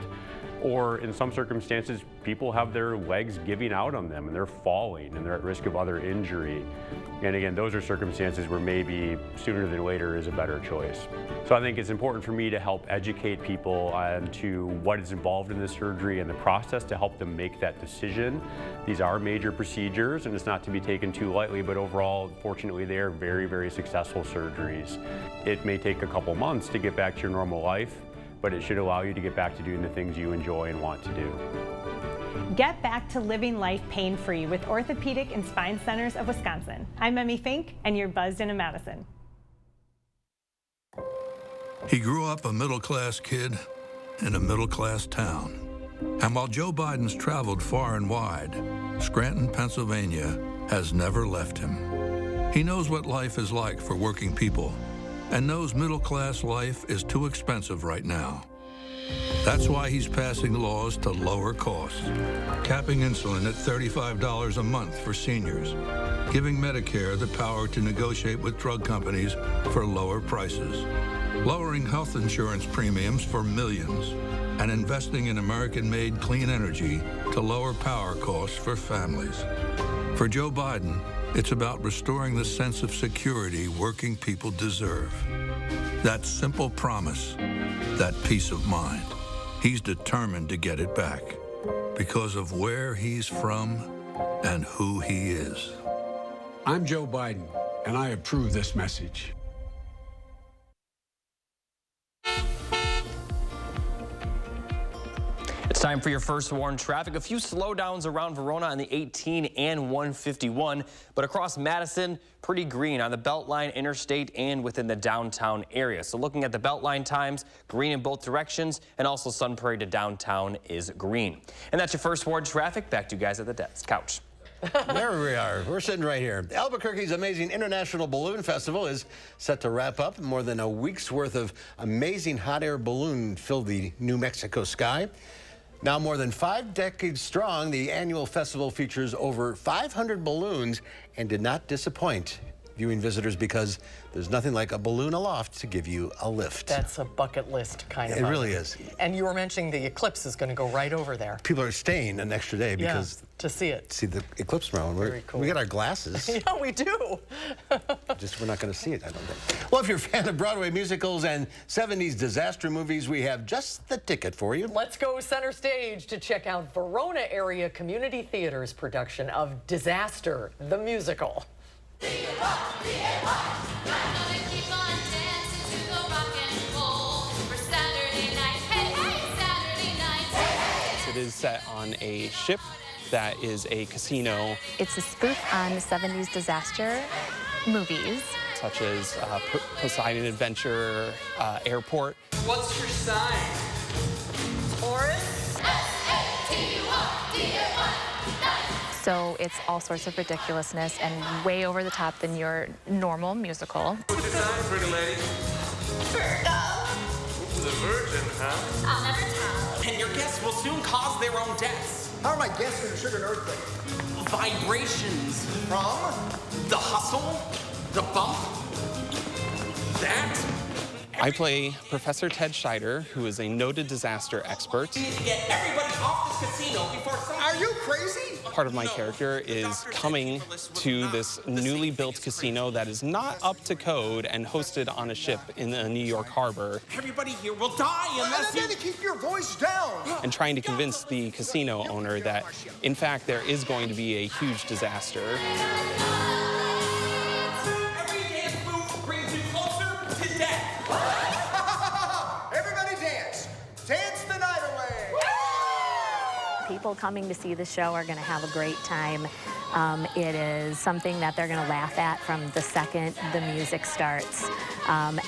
Or in some circumstances, people have their legs giving out on them and they're falling and they're at risk of other injury. And again, those are circumstances where maybe sooner than later is a better choice. So I think it's important for me to help educate people on to what is involved in the surgery and the process to help them make that decision. These are major procedures and it's not to be taken too lightly, but overall, fortunately, they are very, very successful surgeries. It may take a couple months to get back to your normal life, but it should allow you to get back to doing the things you enjoy and want to do. Get back to living life pain-free with Orthopedic and Spine Centers of Wisconsin. I'm Emmy Fink, and you're buzzed into Madison. He grew up a middle-class kid in a middle-class town. And while Joe Biden's traveled far and wide, Scranton, Pennsylvania has never left him. He knows what life is like for working people and knows middle-class life is too expensive right now. That's why he's passing laws to lower costs, capping insulin at $35 a month for seniors, giving Medicare the power to negotiate with drug companies for lower prices, lowering health insurance premiums for millions, and investing in American-made clean energy to lower power costs for families. For Joe Biden, it's about restoring the sense of security working people deserve. That simple promise, that peace of mind. He's determined to get it back because of where he's from and who he is. I'm Joe Biden, and I approve this message. It's time for your first warn traffic. A few slowdowns around Verona on the 18 and 151, but across Madison, pretty green on the Beltline, Interstate, and within the downtown area. So looking at the Beltline times, green in both directions, and also Sun Prairie to downtown is green. And that's your first warn traffic. Back to you guys at the desk. Couch. There we are. We're sitting right here. Albuquerque's amazing International Balloon Festival is set to wrap up. More than a week's worth of amazing hot air balloon filled the New Mexico sky. Now more than 5 decades strong, the annual festival features over 500 balloons and did not disappoint viewing visitors because there's nothing like a balloon aloft to give you a lift. That's a bucket list kind of. It really is. And you were mentioning the eclipse is going to go right over there. People are staying an extra day because to see it. See the eclipse tomorrow. Very cool. We got our glasses. Yeah, we do. We're not going to see it, I don't think. Well, if you're a fan of Broadway musicals and 70s disaster movies, we have just the ticket for you. Let's go center stage to check out Verona Area Community Theater's production of Disaster, the musical. It is set on a ship that is a casino. It's a spoof on 70s disaster movies. Such as Poseidon Adventure, Airport. What's your sign? Taurus. So it's all sorts of ridiculousness and way over the top than your normal musical. What's your sign, pretty lady? Virgo. The virgin, huh? I'll never tell. And your guests will soon cause their own deaths. How are my guests going to trigger an earthquake? Vibrations. From? The hustle, the bump, that, I play Professor Ted Scheider, who is a noted disaster expert. We need to get everybody off this casino before sunset. Are you crazy? Part of my character is coming to this newly built casino that is not up to code and hosted on a ship in the New York harbor. Everybody here will die unless you... keep your voice down. And trying to convince the casino owner that, in fact, there is going to be a huge disaster. Every dance move brings you closer to death. Everybody dance. Dance the night away. People coming to see the show are going to have a great time. It is something that they're going to laugh at from the second the music starts.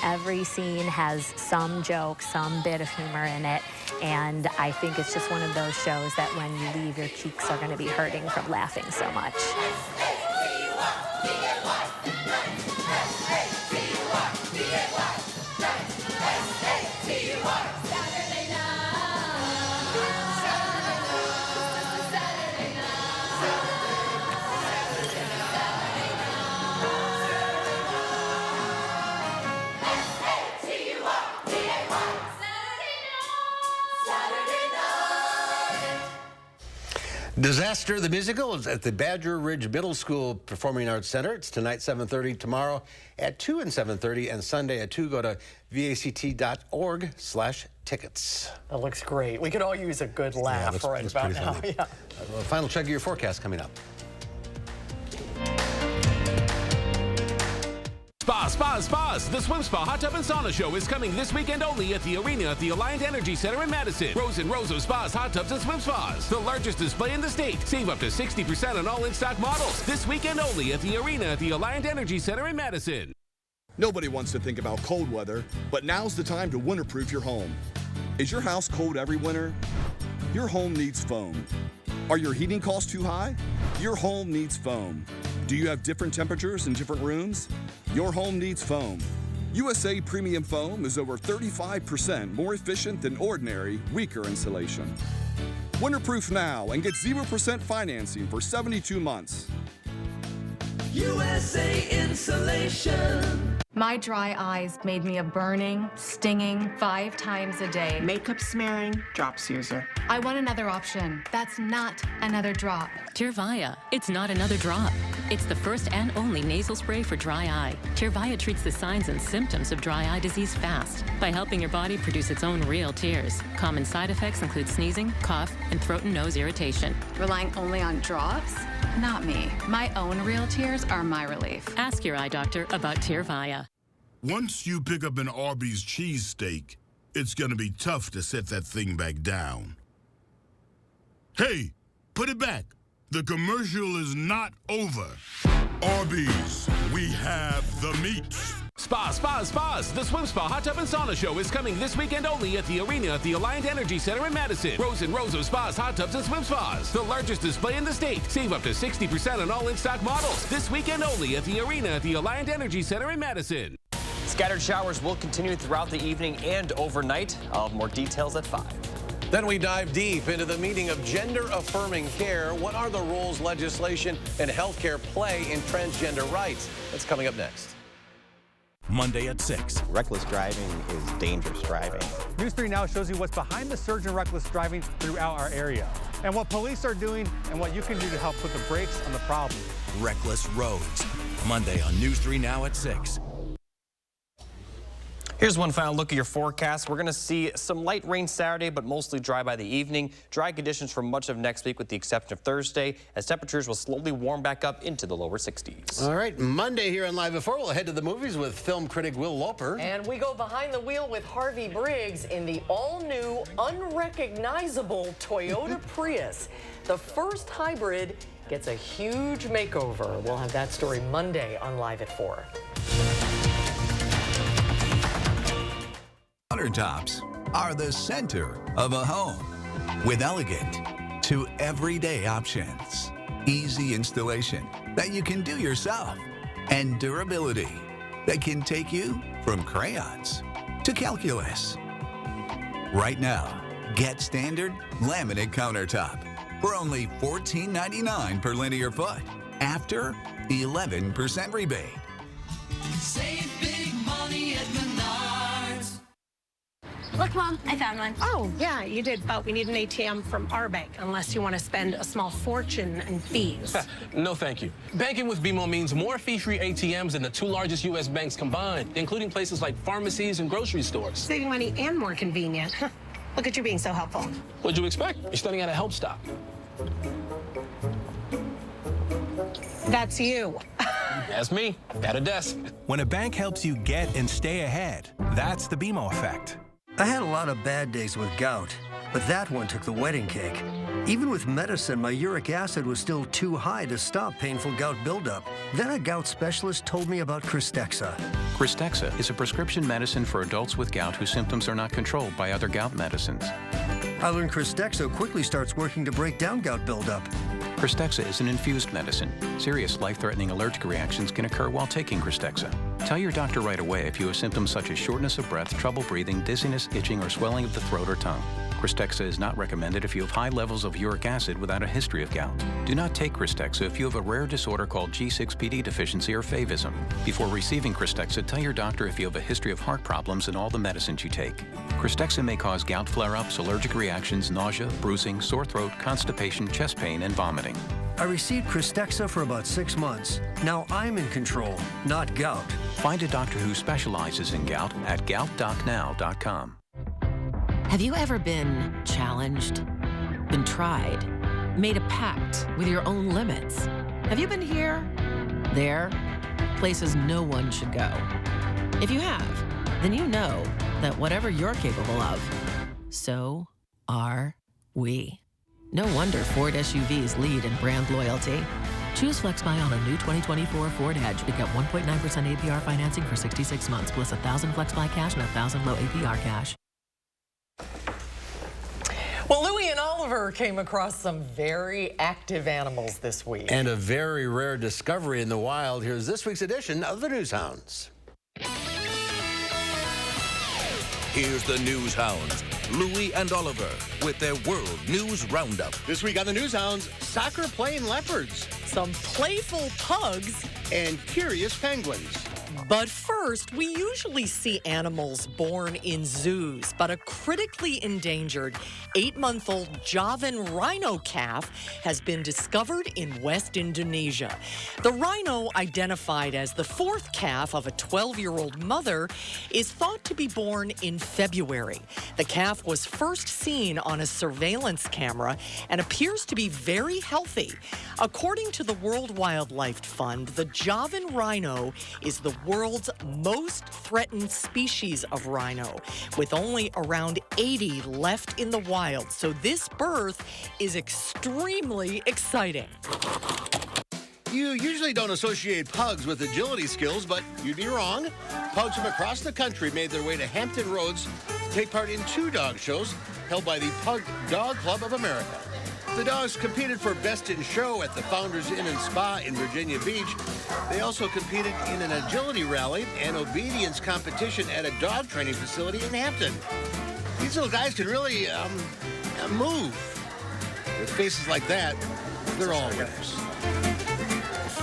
Every scene has some joke, some bit of humor in it, and I think it's just one of those shows that when you leave, your cheeks are going to be hurting from laughing so much. Disaster the Musical is at the Badger Ridge Middle School Performing Arts Center. It's tonight, 7:30, tomorrow at 2 and 7:30, and Sunday at 2. Go to vact.org/tickets. That looks great. We could all use a good laugh right about now. Yeah. Final check of your forecast coming up. Spas. The Swim Spa Hot Tub and Sauna Show is coming this weekend only at the arena at the Alliant Energy Center in Madison. Rows and rows of spas, hot tubs, and swim spas. The largest display in the state. Save up to 60% on all in-stock models. This weekend only at the arena at the Alliant Energy Center in Madison. Nobody wants to think about cold weather, but now's the time to winterproof your home. Is your house cold every winter? Your home needs foam. Are your heating costs too high? Your home needs foam. Do you have different temperatures in different rooms? Your home needs foam. USA Premium Foam is over 35% more efficient than ordinary, weaker insulation. Winterproof now and get 0% financing for 72 months. USA Insulation. My dry eyes made me a burning, stinging 5 times a day. Makeup smearing, drops user. I want another option. That's not another drop. Tyrvaya. It's not another drop. It's the first and only nasal spray for dry eye. Tyrvaya treats the signs and symptoms of dry eye disease fast by helping your body produce its own real tears. Common side effects include sneezing, cough, and throat and nose irritation. Relying only on drops? Not me. My own real tears are my relief. Ask your eye doctor about Tyrvaya. Once you pick up an Arby's cheesesteak, it's gonna be tough to set that thing back down. Hey, put it back. The commercial is not over. Arby's, we have the meat. Spas. The Swim Spa Hot Tub and Sauna Show is coming this weekend only at the arena at the Alliant Energy Center in Madison. Rows and rows of spas, hot tubs, and swim spas. The largest display in the state. Save up to 60% on all in-stock models. This weekend only at the arena at the Alliant Energy Center in Madison. Scattered showers will continue throughout the evening and overnight. I'll have more details at 5. Then we dive deep into the meaning of gender-affirming care. What are the roles legislation and healthcare play in transgender rights? That's coming up next. Monday at 6. Reckless driving is dangerous driving. News 3 Now shows you what's behind the surge in reckless driving throughout our area, and what police are doing and what you can do to help put the brakes on the problem. Reckless roads. Monday on News 3 Now at 6. Here's one final look at your forecast. We're going to see some light rain Saturday, but mostly dry by the evening. Dry conditions for much of next week with the exception of Thursday, as temperatures will slowly warm back up into the lower 60s. All right, Monday here on Live at 4, we'll head to the movies with film critic Will Loper. And we go behind the wheel with Harvey Briggs in the all-new, unrecognizable Toyota Prius. The first hybrid gets a huge makeover. We'll have that story Monday on Live at 4. Countertops are the center of a home with elegant to everyday options, easy installation that you can do yourself, and durability that can take you from crayons to calculus. Right now, get standard laminate countertop for only $14.99 per linear foot after 11% rebate. Save big money at Menards. Look, Mom, I found one. Oh, yeah, you did, but we need an ATM from our bank, unless you want to spend a small fortune in fees. No, thank you. Banking with BMO means more fee-free ATMs than the 2 largest U.S. banks combined, including places like pharmacies and grocery stores. Saving money and more convenient. Look at you being so helpful. What'd you expect? You're studying at a help stop. That's you. That's me, at a desk. When a bank helps you get and stay ahead, that's the BMO effect. I had a lot of bad days with gout, but that one took the wedding cake. Even with medicine, my uric acid was still too high to stop painful gout buildup. Then a gout specialist told me about Cristexa. Cristexa is a prescription medicine for adults with gout whose symptoms are not controlled by other gout medicines. I learned Cristexa quickly starts working to break down gout buildup. Cristexa is an infused medicine. Serious life-threatening allergic reactions can occur while taking Cristexa. Tell your doctor right away if you have symptoms such as shortness of breath, trouble breathing, dizziness, itching, or swelling of the throat or tongue. Cristexa is not recommended if you have high levels of uric acid without a history of gout. Do not take Cristexa if you have a rare disorder called G6PD deficiency or favism. Before receiving Cristexa, tell your doctor if you have a history of heart problems and all the medicines you take. Cristexa may cause gout flare-ups, allergic reactions, nausea, bruising, sore throat, constipation, chest pain, and vomiting. I received Cristexa for about 6 months. Now I'm in control, not gout. Find a doctor who specializes in gout at goutdocnow.com. Have you ever been challenged, been tried, made a pact with your own limits? Have you been here, there, places no one should go? If you have, then you know that whatever you're capable of, so are we. No wonder Ford SUVs lead in brand loyalty. Choose FlexBuy on a new 2024 Ford Edge. You get 1.9% APR financing for 66 months, plus $1,000 FlexBuy cash and $1,000 low APR cash. Well, Louie and Oliver came across some very active animals this week. And a very rare discovery in the wild. Here's this week's edition of the News Hounds. Here's the News Hounds, Louie and Oliver, with their World News Roundup. This week on the News Hounds, soccer-playing leopards, some playful pugs, and curious penguins. But first, we usually see animals born in zoos, but a critically endangered 8-month-old Javan rhino calf has been discovered in West Indonesia. The rhino, identified as the 4th calf of a 12-year-old mother, is thought to be born in February. The calf was first seen on a surveillance camera and appears to be very healthy. According to the World Wildlife Fund, the Javan rhino is the world's most threatened species of rhino, with only around 80 left in the wild. So this birth is extremely exciting. You usually don't associate pugs with agility skills, but you'd be wrong. Pugs from across the country made their way to Hampton Roads to take part in 2 dog shows held by the Pug Dog Club of America. The dogs competed for Best in Show at the Founders Inn and Spa in Virginia Beach. They also competed in an agility rally and obedience competition at a dog training facility in Hampton. These little guys can really move. With faces like that, they're all winners.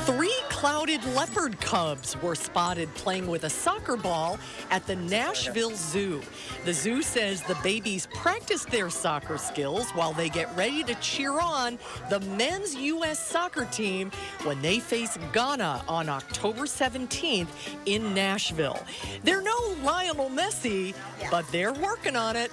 3 clouded leopard cubs were spotted playing with a soccer ball at the Nashville Zoo. The zoo says the babies practice their soccer skills while they get ready to cheer on the men's U.S. soccer team when they face Ghana on October 17th in Nashville. They're no Lionel Messi, but they're working on it.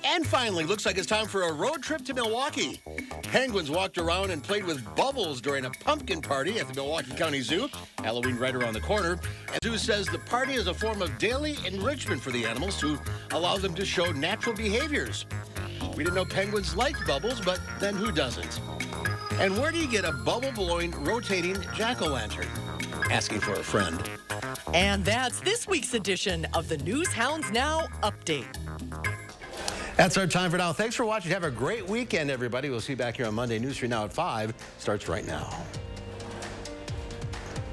And finally, looks like it's time for a road trip to Milwaukee. Penguins walked around and played with bubbles during a pumpkin party at the Milwaukee County Zoo. Halloween right around the corner. And the zoo says the party is a form of daily enrichment for the animals to allow them to show natural behaviors. We didn't know penguins liked bubbles, but then who doesn't? And where do you get a bubble-blowing, rotating jack-o'-lantern? Asking for a friend. And that's this week's edition of the News Hounds Now Update. That's our time for now. Thanks for watching. Have a great weekend, everybody. We'll see you back here on Monday. News 3 Now at 5 starts right now.